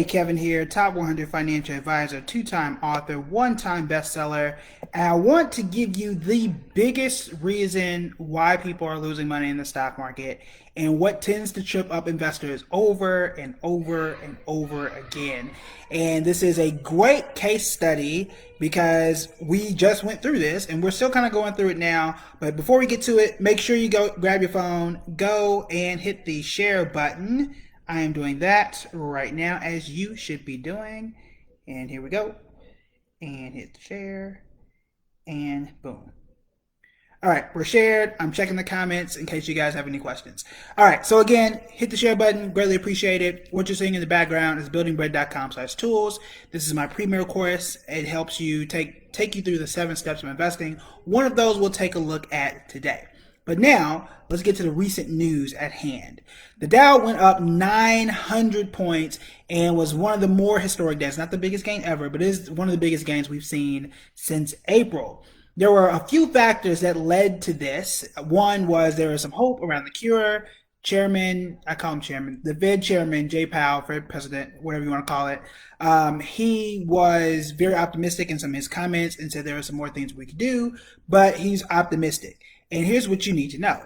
Kevin here, top 100 financial advisor, two-time author, one-time bestseller. And I want to give you the biggest reason why people are losing money in the stock market and what tends to trip up investors over and over and over again. And this is a great case study because we just went through this and we're still kind of going through it now. But before we get to it, make sure you go grab your phone, go and hit the share button. I am doing that right now, as you should be doing. And here we go. And hit the share. And boom. All right, we're shared. I'm checking the comments in case you guys have any questions. All right, so again, hit the share button. Greatly appreciate it. What you're seeing in the background is buildingbread.com/tools. This is my premier course. It helps you take you through the 7 steps of investing. One of those we'll take a look at today. But now, let's get to the recent news at hand. The Dow went up 900 points and was one of the more historic days. Not the biggest gain ever, but it is one of the biggest gains we've seen since April. There were a few factors that led to this. One was there was some hope around the cure. Chairman, I call him chairman, the Fed chairman, Jay Powell, Fed president, whatever you want to call it. He was very optimistic in some of his comments and said there are some more things we could do, but he's optimistic. And here's what you need to know.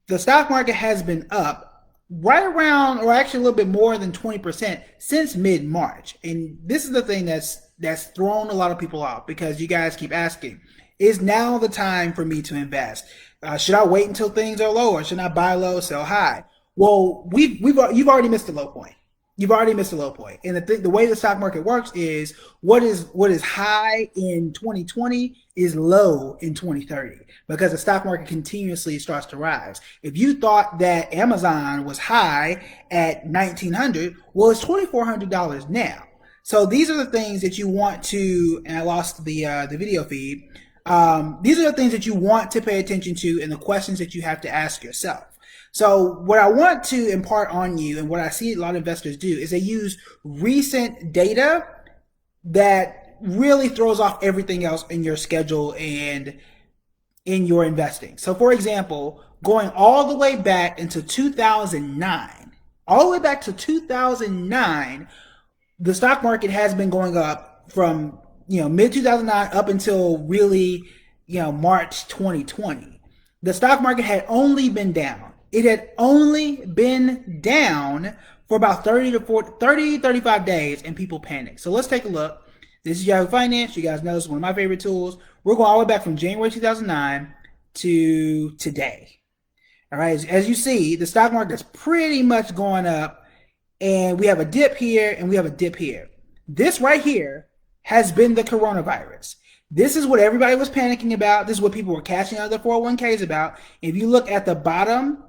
The stock market has been up right around, or actually a little bit more than 20% since mid-March. And this is the thing that's thrown a lot of people off because you guys keep asking, is now the time for me to invest? Should I wait until things are low, or should I buy low, sell high? Well, you've already missed the low point. You've already missed the low point. And the way the stock market works is what is high in 2020 is low in 2030 because the stock market continuously starts to rise. If you thought that Amazon was high at 1900, well, it's $2,400 now. So these are the things that you want to, and I lost the video feed. These are the things that you want to pay attention to and the questions that you have to ask yourself. So what I want to impart on you and what I see a lot of investors do is they use recent data that really throws off everything else in your schedule and in your investing. So for example, going all the way back into 2009, the stock market has been going up from mid 2009 up until really March 2020. The stock market had only been down. It had only been down for about 35 days and people panicked. So let's take a look. This is Yahoo Finance. You guys know this is one of my favorite tools. We're going all the way back from January 2009 to today. All right, as you see, the stock market is pretty much going up and we have a dip here and we have a dip here. This right here has been the coronavirus. This is what everybody was panicking about. This is what people were cashing out of their 401ks about. If you look at the bottom,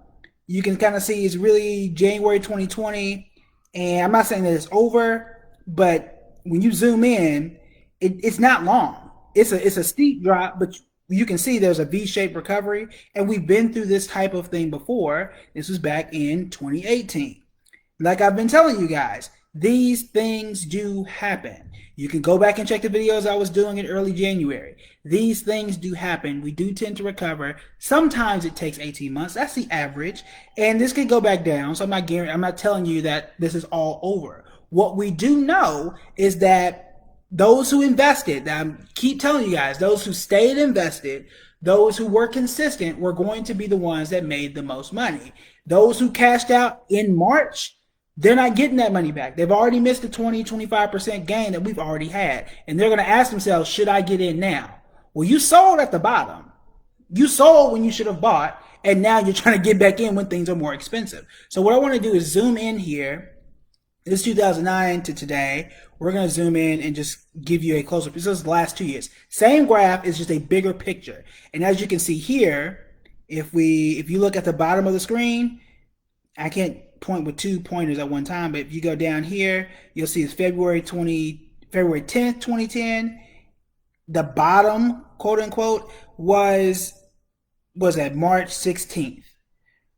you can kind of see it's really January 2020. And I'm not saying that it's over, but when you zoom in, it's not long. It's a steep drop, but you can see there's a V-shaped recovery. And we've been through this type of thing before. This was back in 2018. Like I've been telling you guys, these things do happen. You can go back and check the videos I was doing in early January. These things do happen. We do tend to recover. Sometimes it takes 18 months. That's the average. And this can go back down. So I'm not telling you that this is all over. What we do know is that those who invested, I keep telling you guys, those who stayed invested, those who were consistent were going to be the ones that made the most money. Those who cashed out in March, they're not getting that money back. They've already missed the 20-25% gain that we've already had. And they're going to ask themselves, should I get in now? Well, you sold at the bottom. You sold when you should have bought. And now you're trying to get back in when things are more expensive. So what I want to do is zoom in here. This is 2009 to today. We're going to zoom in and just give you a closer. This is the last 2 years. Same graph is just a bigger picture. And as you can see here, if you look at the bottom of the screen, I can't point with 2 pointers at one time, but if you go down here, you'll see it's February 10th, 2010. The bottom, quote unquote, was at March 16th.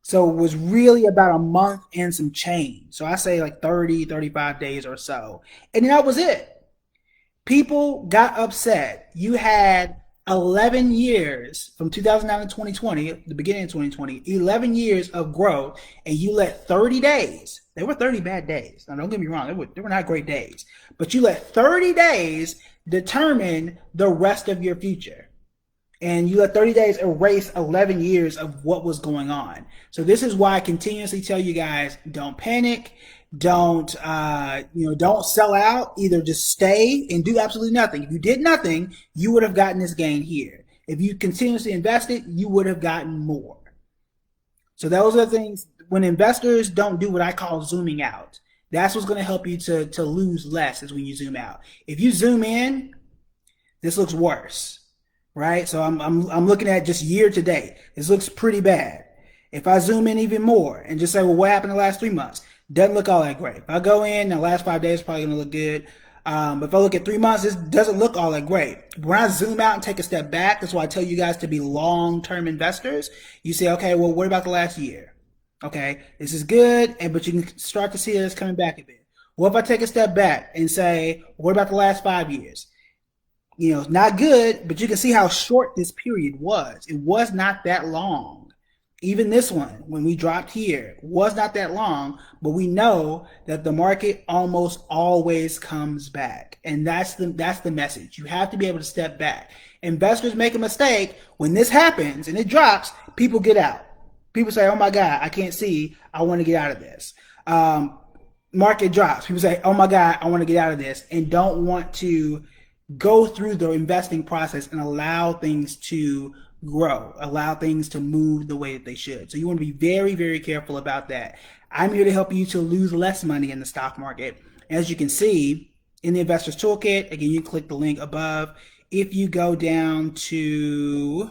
So it was really about a month and some change. So I say like 30, 35 days or so. And that was it. People got upset. You had 11 years from 2009 to 2020, the beginning of 2020, 11 years of growth, and you let 30 days, they were 30 bad days. Now, don't get me wrong, they were not great days, but you let 30 days determine the rest of your future. And you let 30 days erase 11 years of what was going on. So this is why I continuously tell you guys, don't panic. Don't don't sell out. Either just stay and do absolutely nothing. If you did nothing, you would have gotten this gain here. If you continuously invested, you would have gotten more. So those are things when investors don't do what I call zooming out. That's what's going to help you to lose less is when you zoom out. If you zoom in, this looks worse, right? So I'm looking at just year to date. This looks pretty bad. If I zoom in even more and just say, well, what happened the last 3 months? Doesn't look all that great. If I go in the last 5 days, it's probably going to look good. But if I look at 3 months, this doesn't look all that great. When I zoom out and take a step back, that's why I tell you guys to be long-term investors. You say, okay, well, what about the last year? Okay, this is good, but you can start to see that it's coming back a bit. What if I take a step back and say, what about the last 5 years? It's not good, but you can see how short this period was. It was not that long. Even this one, when we dropped here, was not that long, but we know that the market almost always comes back. And that's the message. You have to be able to step back. Investors make a mistake. When this happens and it drops, people get out. People say, oh my God, I can't see. I want to get out of this. Market drops. People say, oh my God, I want to get out of this, and don't want to go through the investing process and allow things to grow, allow things to move the way that they should. So you want to be very, very careful about that. I'm here to help you to lose less money in the stock market. As you can see in the Investors Toolkit, again, you click the link above. If you go down to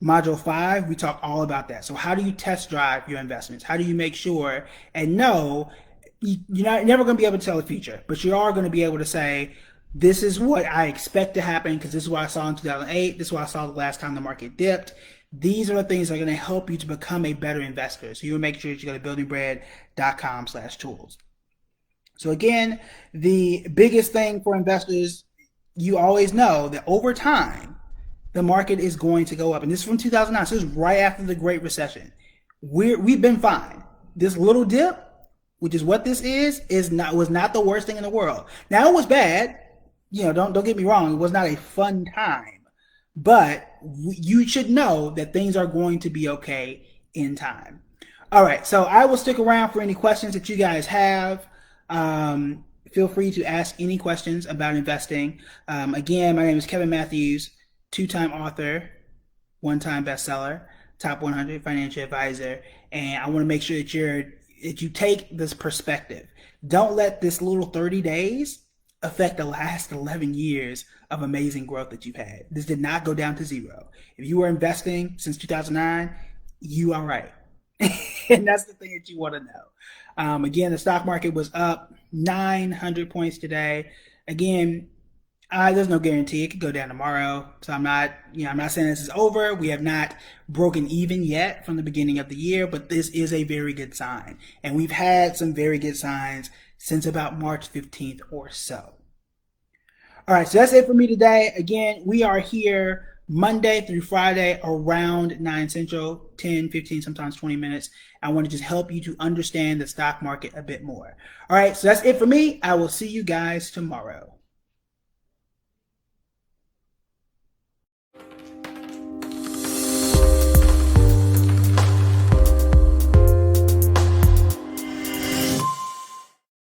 Module 5, we talk all about that. So how do you test drive your investments? How do you make sure and know you're never going to be able to tell the future, but you are going to be able to say, this is what I expect to happen because this is what I saw in 2008. This is what I saw the last time the market dipped. These are the things that are going to help you to become a better investor. So you will make sure that you go to buildingbread.com/tools. So again, the biggest thing for investors, you always know that over time, the market is going to go up. And this is from 2009. So this is right after the Great Recession. We've been fine. This little dip, which is what this was not the worst thing in the world. Now it was bad. Don't get me wrong. It was not a fun time, but you should know that things are going to be okay in time. All right. So I will stick around for any questions that you guys have. Feel free to ask any questions about investing. Again, my name is Kevin Matthews, 2-time author, 1-time bestseller, top 100 financial advisor. And I want to make sure that you take this perspective. Don't let this little 30 days affect the last 11 years of amazing growth that you've had. This did not go down to zero. If you were investing since 2009, you are right. And that's the thing that you want to know. Again, the stock market was up 900 points today. Again, there's no guarantee. It could go down tomorrow. So I'm not saying this is over. We have not broken even yet from the beginning of the year, but this is a very good sign. And we've had some very good signs since about March 15th or so. All right, so that's it for me today. Again, we are here Monday through Friday around 9 Central, 10, 15, sometimes 20 minutes. I want to just help you to understand the stock market a bit more. All right, so that's it for me. I will see you guys tomorrow.